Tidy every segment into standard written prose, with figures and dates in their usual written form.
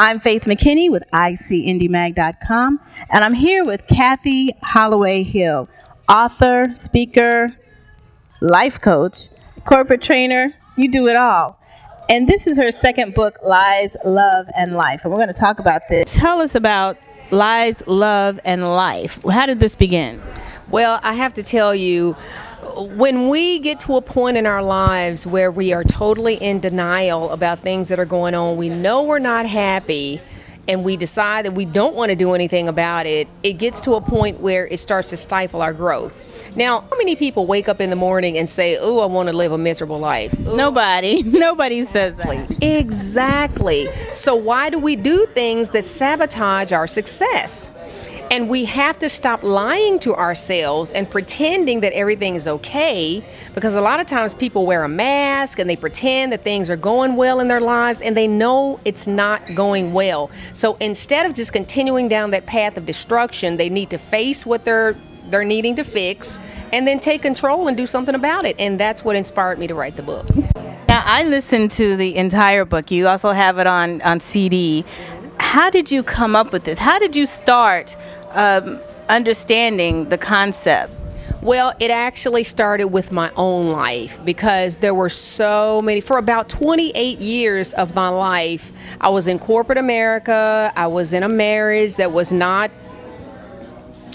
I'm Faith McKinney with ICIndieMag.com, and I'm here with Cathy Holloway-Hill, author, speaker, life coach, corporate trainer. You do it all. And this is her second book, Lies, Love, and Life. And we're going to talk about this. Tell us about Lies, Love, and Life. How did this begin? Well, I have to tell you, when we get to a point in our lives where we are totally in denial about things that are going on, we know we're not happy, and we decide that we don't want to do anything about it, it gets to a point where it starts to stifle our growth. Now, how many people wake up in the morning and say, oh, I want to live a miserable life? Ooh. Nobody says that. Exactly. So why do we do things that sabotage our success? And we have to stop lying to ourselves and pretending that everything is okay, because a lot of times people wear a mask and they pretend that things are going well in their lives, and they know it's not going well. So instead of just continuing down that path of destruction, they need to face what they're needing to fix and then take control and do something about it. And that's what inspired me to write the book. Now, I listened to the entire book. You also have it on CD. How did you come up with this? How did you start understanding the concept? Well, it actually started with my own life, because there were so many. For about 28 years of my life, I was in corporate America. I was in a marriage that was not,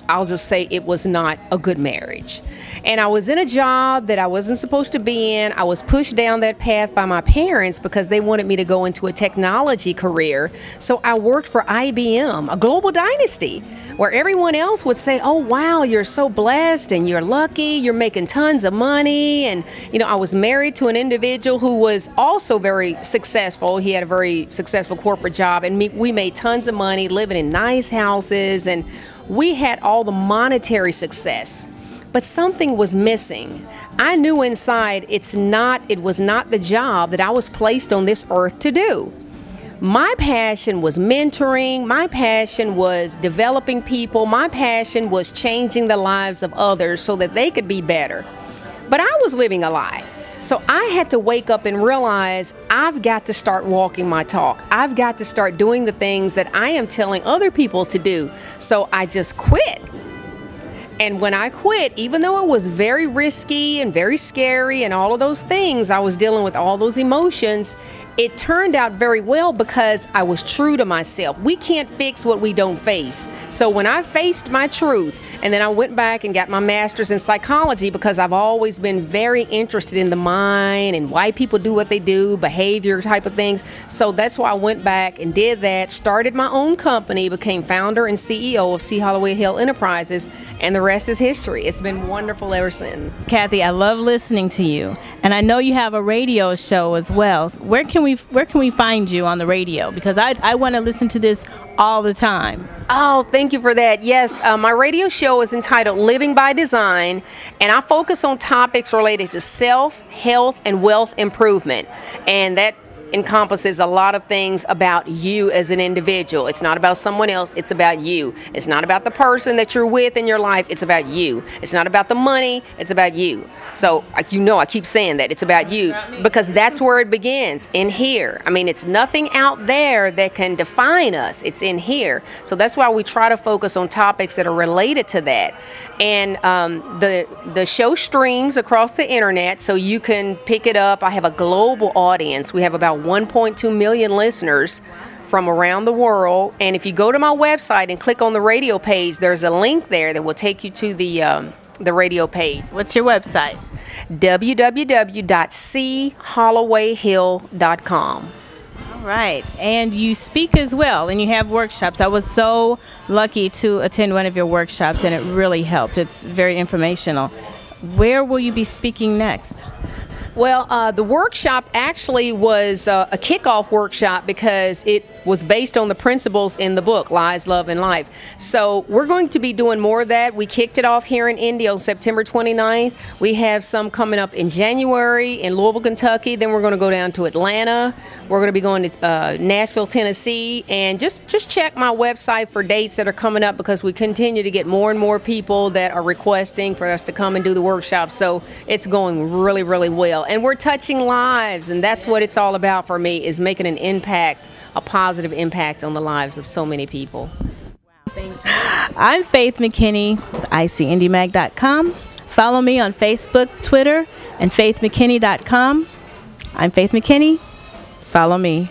I'll just say it was not a good marriage. And I was in a job that I wasn't supposed to be in. I was pushed down that path by my parents because they wanted me to go into a technology career. So I worked for IBM, a global dynasty, where everyone else would say, oh, wow, you're so blessed and you're lucky, you're making tons of money. And, you know, I was married to an individual who was also very successful. He had a very successful corporate job, and we made tons of money, living in nice houses, and we had all the monetary success. But something was missing. I knew inside it was not the job that I was placed on this earth to do. My passion was mentoring. My passion was developing people. My passion was changing the lives of others so that they could be better. But I was living a lie. So I had to wake up and realize I've got to start walking my talk. I've got to start doing the things that I am telling other people to do. So I just quit. And when I quit, even though it was very risky and very scary and all of those things, I was dealing with all those emotions, it turned out very well because I was true to myself. We can't fix what we don't face. So when I faced my truth, and then I went back and got my master's in psychology, because I've always been very interested in the mind and why people do what they do, behavior type of things. So that's why I went back and did that, started my own company, became founder and CEO of C. Holloway-Hill Enterprises, and the rest is history. It's been wonderful ever since. Cathy, I love listening to you, and I know you have a radio show as well. Where can we find you on the radio? Because I want to listen to this all the time. Oh, thank you for that. Yes, my radio show is entitled Living by Design, and I focus on topics related to self, health, and wealth improvement. And that encompasses a lot of things about you as an individual. It's not about someone else, it's about you. It's not about the person that you're with in your life, it's about you. It's not about the money, it's about you. So, you know, I keep saying that it's about you, because that's where it begins, in here. I mean, it's nothing out there that can define us. It's in here. So that's why we try to focus on topics that are related to that. And the show streams across the internet, so you can pick it up. I have a global audience. We have about 1.2 million listeners from around the world. And if you go to my website and click on the radio page, there's a link there that will take you to the radio page. What's your website? www.chollowayhill.com. All right. And you speak as well, and you have workshops. I was so lucky to attend one of your workshops, and it really helped. It's very informational. Where will you be speaking next? Well, the workshop actually was a kickoff workshop because it was based on the principles in the book, Lies, Love, and Life. So we're going to be doing more of that. We kicked it off here in Indy on September 29th. We have some coming up in January in Louisville, Kentucky. Then we're going to go down to Atlanta. We're going to be going to Nashville, Tennessee. And just check my website for dates that are coming up, because we continue to get more and more people that are requesting for us to come and do the workshop. So it's going really, really well. And we're touching lives, and that's what it's all about for me, is making an impact a positive impact on the lives of so many people. Thank you. I'm Faith McKinney with ICIndieMag.com. Follow me on Facebook, Twitter, and faithmckinney.com. I'm Faith McKinney. Follow me.